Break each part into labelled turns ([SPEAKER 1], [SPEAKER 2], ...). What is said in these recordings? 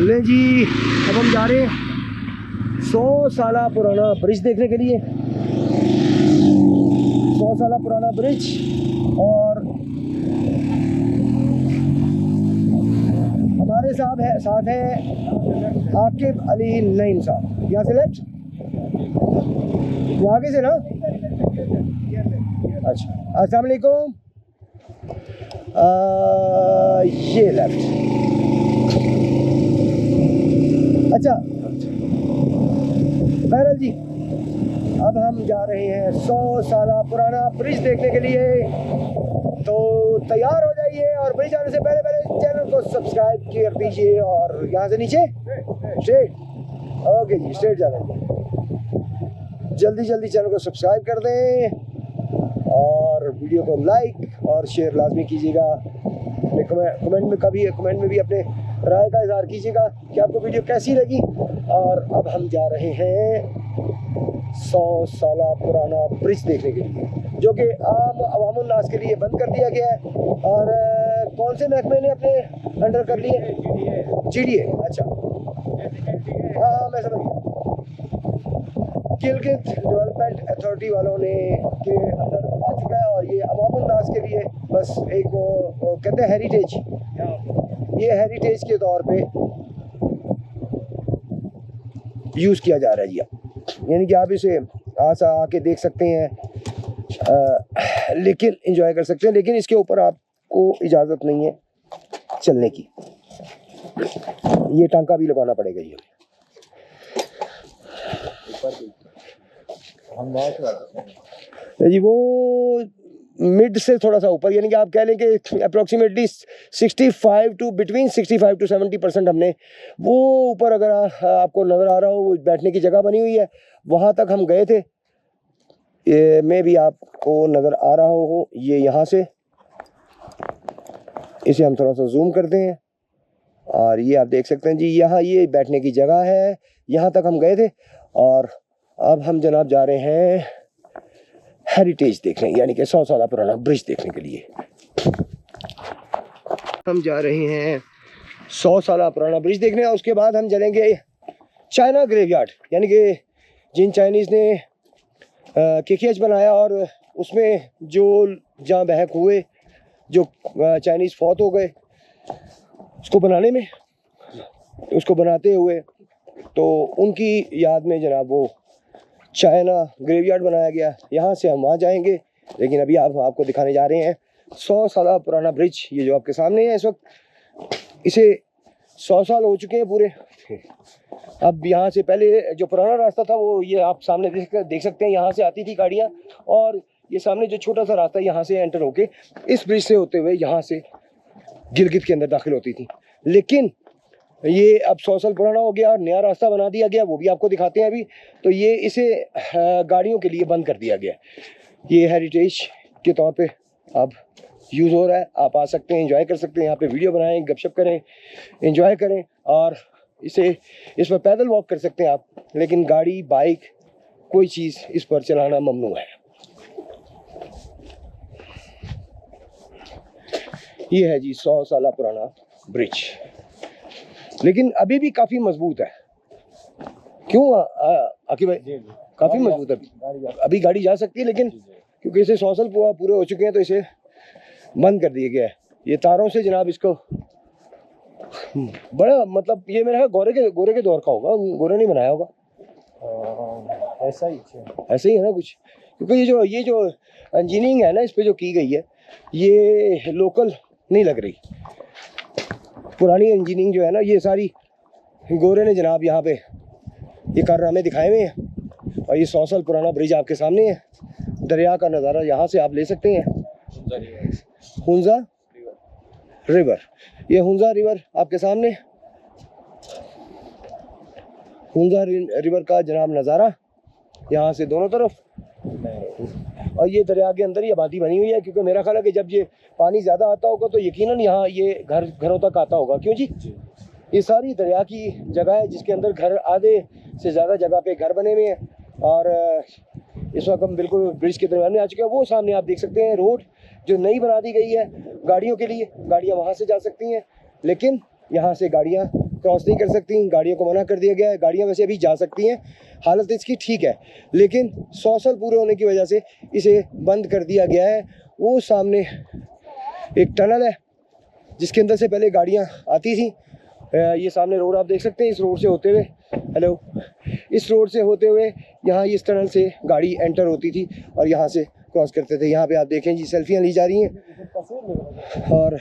[SPEAKER 1] ले जी, अब हम जा रहे हैं 100 साल पुराना ब्रिज देखने के लिए। 100 साल पुराना ब्रिज। और हमारे साथ है आकिब अली नईम साहब। यहाँ से लेफ्ट, वो आगे से ना। अच्छा, अस्सलाम वालेकुम। ये लेफ्ट। अच्छा बहरहाल जी, अब हम जा रहे हैं 100 साल पुराना ब्रिज देखने के लिए। तो तैयार हो जाइए और ब्रिज आने से पहले चैनल को सब्सक्राइब कर दीजिए। और यहाँ से नीचे स्ट्रेट, ओके जी, स्ट्रेट जाना है। जल्दी जल्दी चैनल को सब्सक्राइब कर दें और वीडियो को लाइक और शेयर लाजमी कीजिएगा। कमेंट में भी अपने राय का इजहार कीजिएगा कि आपको वीडियो कैसी लगी। और अब हम जा रहे हैं 100 साल पुराना ब्रिज देखने के लिए, जो कि आम अवामुन नास के लिए बंद कर दिया गया है। और कौन से महकमे ने अपने अंडर कर लिए? GDA। अच्छा, हाँ मैं समझ गया। गिलगित डेवलपमेंट अथॉरिटी वालों ने के अंदर आ चुका है। और ये अवामुन नास के लिए बस एक वो कहते हैं हेरिटेज, ये हेरिटेज के तौर पे यूज़ किया जा रहा है जी। यानी कि आप इसे आके देख सकते हैं, लेकिन एंजॉय कर सकते हैं, लेकिन इसके ऊपर आपको इजाज़त नहीं है चलने की। ये टांका भी लगाना पड़ेगा। ये जी वो मिड से थोड़ा सा ऊपर, यानी कि आप कह लें कि अप्रोक्सीमेटली 65 टू 70% हमने वो ऊपर, अगर आपको नज़र आ रहा हो, वो बैठने की जगह बनी हुई है, वहाँ तक हम गए थे। ये में भी आपको नज़र आ रहा हो, ये यहाँ से इसे हम थोड़ा सा जूम करते हैं और ये आप देख सकते हैं जी, यहाँ ये बैठने की जगह है, यहाँ तक हम गए थे। और अब हम जनाब जा रहे हैं हेरिटेज देखने, यानी कि 100 साल पुराना ब्रिज देखने के लिए। हम जा रहे हैं 100 साल पुराना ब्रिज देखने, और उसके बाद हम चलेंगे चाइना ग्रेवयार्ड, यानी कि जिन चाइनीज़ ने KKH बनाया और उसमें जो जहाँ बहक हुए, जो चाइनीज़ फौत हो गए उसको बनाने में, उसको बनाते हुए, तो उनकी याद में जनाब वो चाइना ग्रेवयार्ड बनाया गया। यहाँ से हम वहाँ जाएंगे, लेकिन अभी आपको दिखाने जा रहे हैं 100 साल पुराना ब्रिज। ये जो आपके सामने है इस वक्त, इसे 100 साल हो चुके हैं पूरे। अब यहाँ से पहले जो पुराना रास्ता था वो ये आप सामने देख सकते हैं, यहाँ से आती थी गाड़ियाँ, और ये सामने जो छोटा सा रास्ता यहाँ से एंटर होके इस ब्रिज से होते हुए यहाँ से गिलगित के अंदर दाखिल होती थी। लेकिन ये अब 100 साल पुराना हो गया और नया रास्ता बना दिया गया, वो भी आपको दिखाते हैं अभी। तो ये इसे गाड़ियों के लिए बंद कर दिया गया। ये हेरिटेज के तौर पे अब यूज़ हो रहा है। आप आ सकते हैं, एंजॉय कर सकते हैं, यहाँ पे वीडियो बनाएं, गपशप करें, एंजॉय करें, और इस पर पैदल वॉक कर सकते हैं आप, लेकिन गाड़ी बाइक कोई चीज़ इस पर चलाना ममनू है। ये है जी 100 साल पुराना ब्रिज, लेकिन अभी भी काफ़ी मजबूत है। क्यों आकिब भाई? काफ़ी मजबूत है, अभी गाड़ी जा सकती है, लेकिन क्योंकि इसे 100 साल पूरे हो चुके हैं तो इसे बंद कर दिया गया है। ये तारों से जनाब इसको बड़ा, मतलब ये मेरा गोरे के दौर का होगा, गोरे नहीं बनाया होगा, ऐसा ही है ना कुछ। क्योंकि ये जो इंजीनियरिंग है ना इस पे जो की गई है, ये लोकल नहीं लग रही। पुरानी इंजीनियरिंग जो है ना, ये सारी गोरे ने जनाब यहाँ पे ये कारनामे दिखाए हुए हैं। और ये 100 साल पुराना ब्रिज आपके सामने है। दरिया का नज़ारा यहाँ से आप ले सकते हैं। हुंजा रिवर, ये हुंजा रिवर आपके सामने, हुंजा रिवर का जनाब नज़ारा यहाँ से दोनों तरफ। और ये दरिया के अंदर ही आबादी बनी हुई है, क्योंकि मेरा ख्याल है कि जब ये पानी ज़्यादा आता होगा तो यकीनन यहाँ ये घरों तक आता होगा। क्यों जी? ये सारी दरिया की जगह है, जिसके अंदर घर, आधे से ज़्यादा जगह पे घर बने हुए हैं। और इस वक्त हम बिल्कुल ब्रिज के दरमियान में आ चुके हैं। वो सामने आप देख सकते हैं रोड जो नई बना दी गई है गाड़ियों के लिए, गाड़ियाँ वहाँ से जा सकती हैं, लेकिन यहाँ से गाड़ियाँ क्रॉस नहीं कर सकती, गाड़ियों को मना कर दिया गया है। गाड़ियाँ वैसे अभी जा सकती हैं, हालत इसकी ठीक है, लेकिन 100 साल पूरे होने की वजह से इसे बंद कर दिया गया है। वो सामने एक टनल है जिसके अंदर से पहले गाड़ियाँ आती थी। ये सामने रोड आप देख सकते हैं। इस रोड से होते हुए, हेलो, इस रोड से होते हुए यहाँ इस टनल से गाड़ी एंटर होती थी और यहाँ से क्रॉस करते थे। यहाँ पे आप देखें जी, सेल्फियाँ ली जा रही हैं और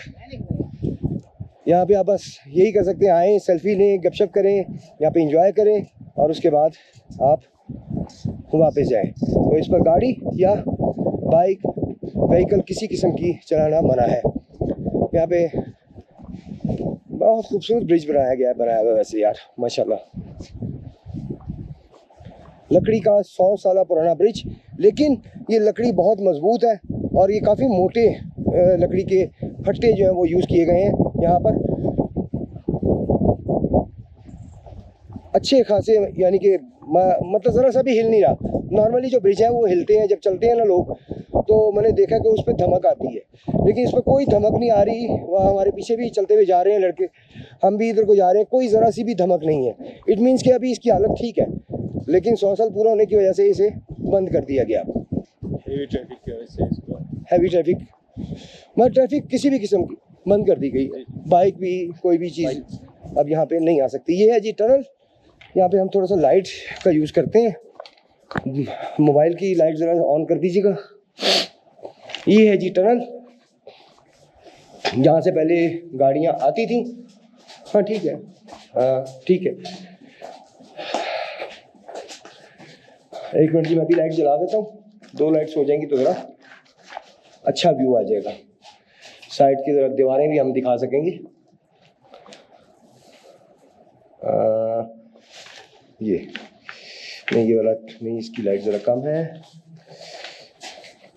[SPEAKER 1] यहाँ पे आप बस यही कर सकते हैं, आएँ, सेल्फी लें, गपशप करें, यहाँ पे एंजॉय करें और उसके बाद आप वापस जाएं। तो इस पर गाड़ी या बाइक, व्हीकल किसी किस्म की चलाना मना है। यहाँ पे बहुत खूबसूरत ब्रिज बनाया हुआ वैसे यार, माशाल्लाह। लकड़ी का 100 साल पुराना ब्रिज, लेकिन ये लकड़ी बहुत मजबूत है और ये काफ़ी मोटे लकड़ी के फट्टे जो हैं वो यूज़ किए गए हैं यहाँ पर। अच्छे खासे, यानी कि मतलब ज़रा सा भी हिल नहीं रहा। नॉर्मली जो ब्रिज है वो हिलते हैं जब चलते हैं ना लोग, तो मैंने देखा कि उस पर धमक आती है, लेकिन इस पर कोई धमक नहीं आ रही। वहाँ हमारे पीछे भी चलते हुए जा रहे हैं लड़के, हम भी इधर को जा रहे हैं, कोई ज़रा सी भी धमक नहीं है। इट मीन्स कि अभी इसकी हालत ठीक है, लेकिन 100 साल पूरा होने की वजह से इसे बंद कर दिया गया।
[SPEAKER 2] हेवी ट्रैफिक की वजह से इसको,
[SPEAKER 1] हैवी ट्रैफिक, मतलब ट्रैफिक किसी भी किस्म की बंद कर दी गई है। बाइक भी, कोई भी चीज़ अब यहाँ पे नहीं आ सकती। ये है जी टनल। यहाँ पे हम थोड़ा सा लाइट का यूज़ करते हैं, मोबाइल की लाइट ज़रा ऑन कर दीजिएगा। ये है जी टनल, जहाँ से पहले गाड़ियाँ आती थी। हाँ ठीक है, ठीक है, एक मिनट जी, मैं भी लाइट जला देता हूँ। 2 लाइट्स हो जाएंगी तो ज़रा अच्छा व्यू आ जाएगा। साइड की तरफ दीवारें भी हम दिखा सकेंगे। ये नहीं, ये वाला नहीं, इसकी लाइट ज़रा कम है।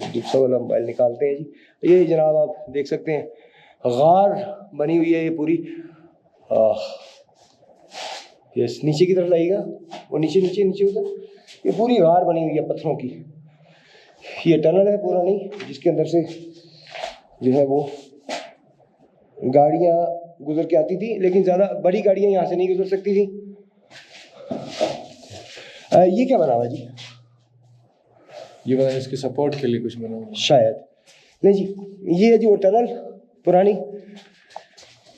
[SPEAKER 1] दूसरा वाला मोबाइल निकालते हैं जी। ये जनाब आप देख सकते हैं, गार बनी हुई है ये पूरी। ये नीचे की तरफ लाइएगा, वो नीचे नीचे नीचे उधर, ये पूरी गार बनी हुई है पत्थरों की। ये टनल है पूरा नहीं, जिसके अंदर से जो है वो गाड़ियाँ गुजर के आती थी, लेकिन ज़्यादा बड़ी गाड़ियाँ यहाँ से नहीं गुजर सकती थी। ये क्या बना हुआ जी?
[SPEAKER 2] ये पता नहीं, इसके सपोर्ट के लिए कुछ बना हुआ
[SPEAKER 1] शायद नहीं जी। ये है जी वो टनल पुरानी,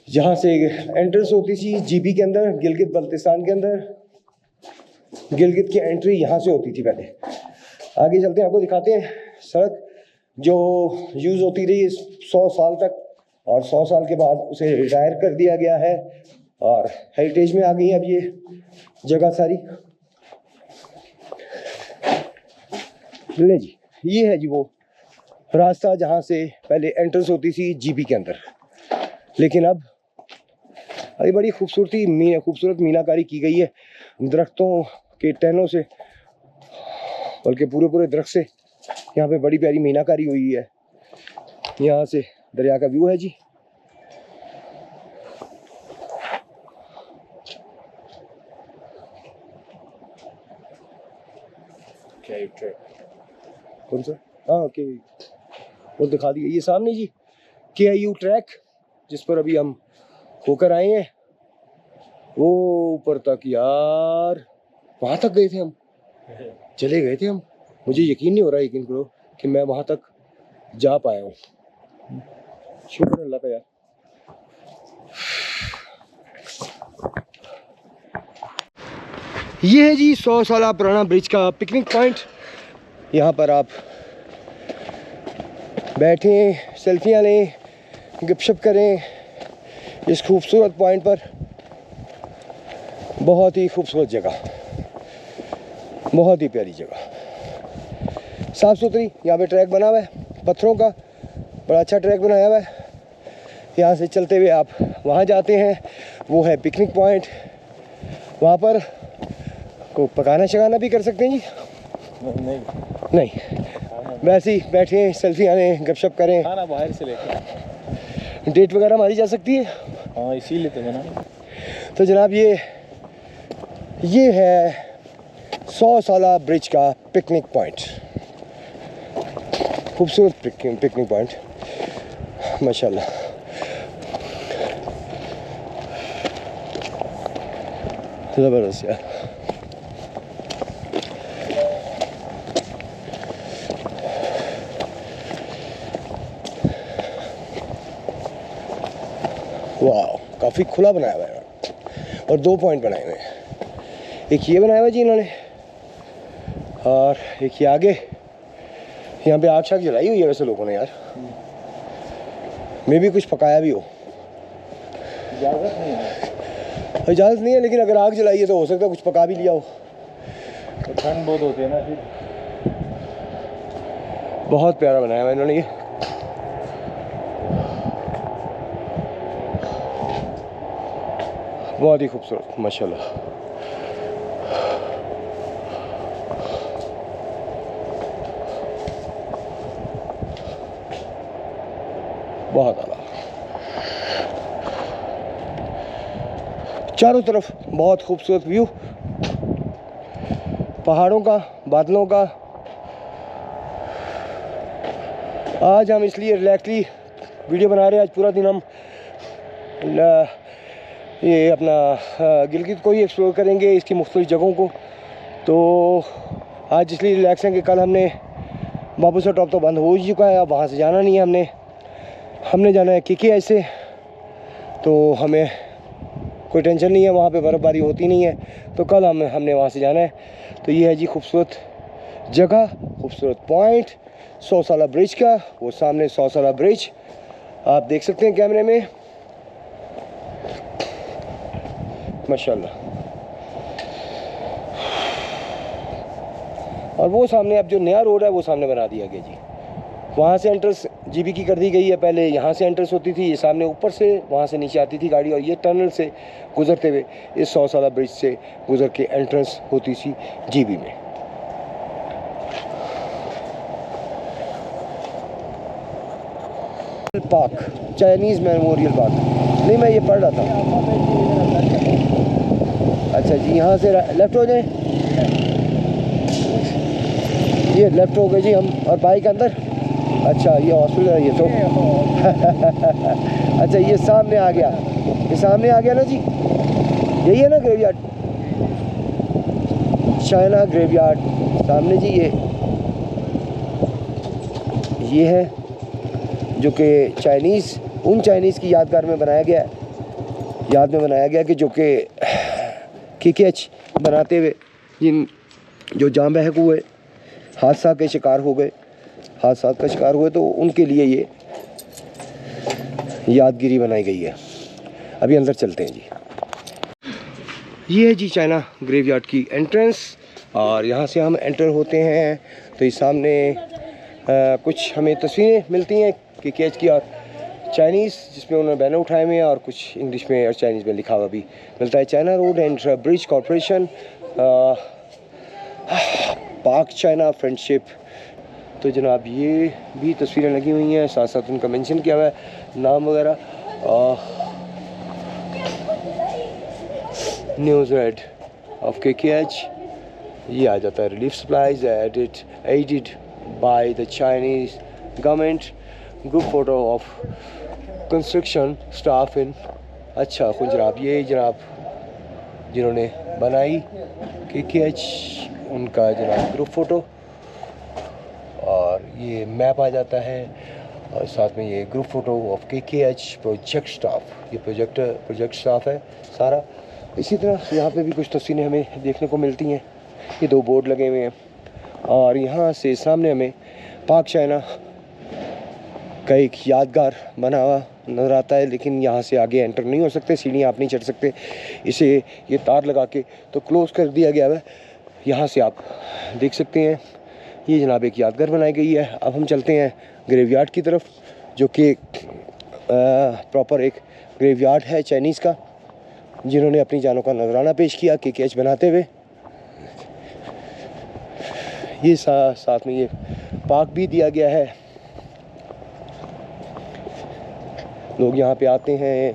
[SPEAKER 1] जहाँ से एंट्रेंस होती थी जीपी के अंदर, गिलगित बल्तिस्तान के अंदर। गिलगित की एंट्री यहाँ से होती थी पहले। आगे चलते हैं, आपको दिखाते हैं सड़क जो यूज़ होती रही 100 साल तक, और 100 साल के बाद उसे रिटायर कर दिया गया है और हेरिटेज में आ गई है अब ये जगह सारी। ले जी, ये है जी वो रास्ता जहाँ से पहले एंट्रेंस होती थी जीपी के अंदर, लेकिन अब अभी बड़ी खूबसूरत मीनाकारी की गई है दरख्तों के टहनों से, बल्कि पूरे दरख्त से यहाँ पे बड़ी प्यारी मीनाकारी हुई है। यहाँ से दरिया का व्यू है जी। कौन सा? हाँ ओके, वो दिखा दिया ये सामने जी, KIU ट्रैक, जिस पर अभी हम होकर आए हैं। वो ऊपर तक यार, वहाँ तक गए थे हम, चले गए थे हम। मुझे यकीन नहीं हो रहा, यकीन करो कि मैं वहाँ तक जा पाया हूँ। शुक्र अल्लाह का यार। ये है जी 100 साल पुराना ब्रिज का पिकनिक पॉइंट। यहाँ पर आप बैठें, सेल्फियाँ लें, गपशप करें इस खूबसूरत पॉइंट पर। बहुत ही खूबसूरत जगह, बहुत ही प्यारी जगह, साफ़ सुथरी। यहाँ पे ट्रैक बना हुआ है पत्थरों का, बड़ा अच्छा ट्रैक बनाया हुआ है। यहाँ से चलते हुए आप वहाँ जाते हैं, वो है पिकनिक पॉइंट। वहाँ पर को पकाना शकाना भी कर सकते हैं जी? नहीं, वैसे ही बैठे, सेल्फियाँ लें, गपशप करें।
[SPEAKER 2] खाना बाहर से लेकर
[SPEAKER 1] डेट वगैरह मारी जा सकती है।
[SPEAKER 2] हाँ, इसीलिए तो बना।
[SPEAKER 1] तो जनाब ये है 100 साल ब्रिज का पिकनिक पॉइंट, खूबसूरत पिकनिक पॉइंट माशाल्लाह। ज़बरदस्त यार। वाह, काफ़ी खुला बनाया हुआ है और 2 पॉइंट बनाए हुए हैं। एक ये बनाया हुआ जी इन्होंने, और एक ये आगे। यहाँ पे आग शाग जलाई हुई है वैसे लोगों ने यार, मे भी कुछ पकाया भी हो। इजाज़त नहीं है, लेकिन अगर आग जलाई है तो हो सकता है कुछ पका भी लिया हो।
[SPEAKER 2] तो ठंड बहुत होती है ना फिर।
[SPEAKER 1] बहुत प्यारा बनाया हुआ इन्होंने ये। बहुत ही खूबसूरत माशाल्लाह। बहुत आला। चारों तरफ बहुत खूबसूरत व्यू, पहाड़ों का, बादलों का। आज हम इसलिए रिलैक्सली वीडियो बना रहे हैं। आज पूरा दिन हम ये अपना गिलगित को ही एक्सप्लोर करेंगे, इसकी मुख्तलिफ जगहों को। तो आज इसलिए रिलैक्स हैं कि कल हमने बाबूसर टॉप तो बंद हो ही चुका है, अब वहाँ से जाना नहीं है। हमने जाना है KK से, तो हमें कोई टेंशन नहीं है, वहाँ पे बर्फ़बारी होती नहीं है। तो कल हमने वहाँ से जाना है। तो ये है जी खूबसूरत जगह, खूबसूरत पॉइंट 100 साला ब्रिज का। वो सामने 100 साला ब्रिज आप देख सकते हैं कैमरे में, माशाल्लाह। और वो सामने अब जो नया रोड है वो सामने बना दिया गया जी। वहाँ से एंट्रेंस GB की कर दी गई है। पहले यहाँ से एंट्रेंस होती थी, ये सामने ऊपर से वहाँ से नीचे आती थी गाड़ी, और ये टनल से गुजरते हुए इस 100 साला ब्रिज से गुजर के एंट्रेंस होती थी GB में। Park, Chinese memorial park. नहीं, मैं ये पढ़ रहा था। अच्छा जी, यहाँ से लेफ़्ट हो जाए, ये लेफ़्ट हो गए जी हम, और बाइक अंदर। अच्छा, ये हॉस्पिटल है ये तो। अच्छा, ये सामने आ गया, ये सामने आ गया ना जी, यही है ना ग्रेवयार्ड, चाइना ग्रेवयार्ड सामने जी। ये है जो कि उन चाइनीज़ की यादगार में बनाया गया, याद में बनाया गया कि जो कि KKH बनाते हुए जो जान बहक हुए, हादसा के शिकार हो गए, तो उनके लिए ये यादगिरी बनाई गई है। अभी अंदर चलते हैं जी। ये है जी चाइना ग्रेवयार्ड की एंट्रेंस, और यहाँ से हम एंटर होते हैं तो ये सामने कुछ हमें तस्वीरें मिलती हैं KKH की और चाइनीज़, जिसमें उन्होंने बैनर उठाए हुए हैं, और कुछ इंग्लिश में और चाइनीज़ में लिखा हुआ भी मिलता है। China road and bridge corporation, पाक चाइना फ्रेंडशिप। तो जनाब ये भी तस्वीरें लगी हुई हैं, साथ साथ उनका मेंशन किया हुआ है नाम वगैरह। न्यूज़ रेड ऑफ KKH, ये आ जाता है। Relief supplies added by the Chinese government, group photo of construction staff in. अच्छा खुद जनाब, ये जनाब जिन्होंने बनाई KKH, उनका जनाब ग्रुप फ़ोटो, और ये मैप आ जाता है, और साथ में ये group photo of KKH project staff. ये प्रोजेक्ट स्टाफ है सारा। इसी तरह यहाँ पे भी कुछ तस्वीरें हमें देखने को मिलती हैं। ये 2 बोर्ड लगे हुए हैं, और यहाँ से सामने हमें पाक चाइना का एक यादगार बना हुआ नज़र आता है, लेकिन यहाँ से आगे एंटर नहीं हो सकते, सीढ़ियाँ आप नहीं चढ़ सकते। इसे ये तार लगा के तो क्लोज़ कर दिया गया है। यहाँ से आप देख सकते हैं, ये जनाब एक यादगार बनाई गई है। अब हम चलते हैं ग्रेवयार्ड की तरफ, जो कि प्रॉपर एक ग्रेवयार्ड है चाइनीज़ का, जिन्होंने अपनी जानों का नजराना पेश किया KKH बनाते हुए। ये साथ में ये पार्क भी दिया गया है, लोग यहाँ पे आते हैं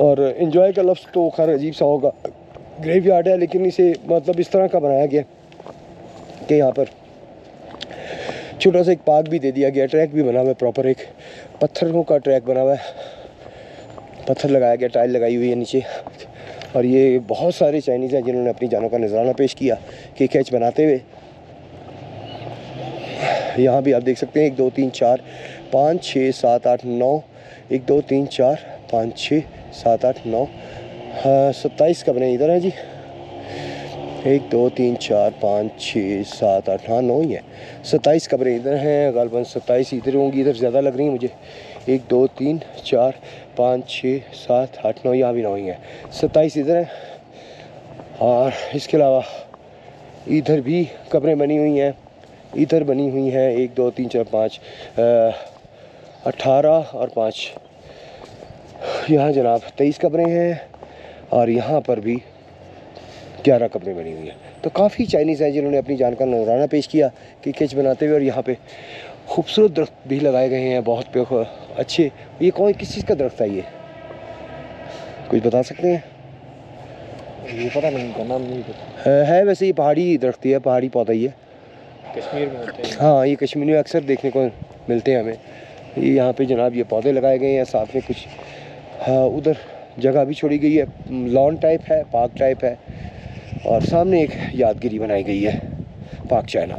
[SPEAKER 1] और एंजॉय का लफ्ज़ तो खैर अजीब सा होगा, ग्रेवयार्ड है, लेकिन इसे मतलब इस तरह का बनाया गया कि यहाँ पर छोटा सा एक पार्क भी दे दिया गया, ट्रैक भी बना हुआ है, प्रॉपर एक पत्थरों का ट्रैक बना हुआ है। पत्थर लगाया गया, टाइल लगाई हुई है नीचे। और ये बहुत सारे चाइनीज़ हैं जिन्होंने अपनी जानों का नजराना पेश किया KKH बनाते हुए। यहाँ भी आप देख सकते हैं 1 2 3 4 5 6 7 8 9, 1 2 3 4 5 6 7 8 9, 27 कमरे इधर हैं जी। 1 2 3 4 5 6 7 8, हाँ 9 ही है। 27 कमरे इधर हैं, गालबन 27 इधर होंगी, इधर ज़्यादा लग रही है मुझे। 1 2 3 4 5 6 7 8 9, यहाँ भी 9 ही है। 27 इधर हैं और इसके अलावा इधर भी कमरे बनी हुई हैं, इधर बनी हुई हैं 1 2 3 4 5 18 और 5, यहाँ जनाब 23 कमरे हैं और यहाँ पर भी 11 कमरे बनी हुई हैं। तो काफ़ी चाइनीज़ हैं जिन्होंने अपनी जान का नजराना पेश किया KKH बनाते हुए। और यहाँ पे खूबसूरत दरख्त भी लगाए गए हैं, बहुत अच्छे। ये किस चीज़ का दरख्त है, ये कुछ बता सकते हैं?
[SPEAKER 2] ये पता नहीं, इनका नाम नहीं पता।
[SPEAKER 1] है वैसे ये पहाड़ी दरख्त ही है, पहाड़ी पौधा ही है,
[SPEAKER 2] कश्मीर में होते हैं।
[SPEAKER 1] हाँ ये कश्मीर में अक्सर देखने को मिलते हैं हमें। ये यहाँ पे जनाब ये पौधे लगाए गए हैं, साथ में कुछ हाँ उधर जगह भी छोड़ी गई है, लॉन टाइप है, पार्क टाइप है। और सामने एक यादगिरी बनाई गई है, पार्क चाइना।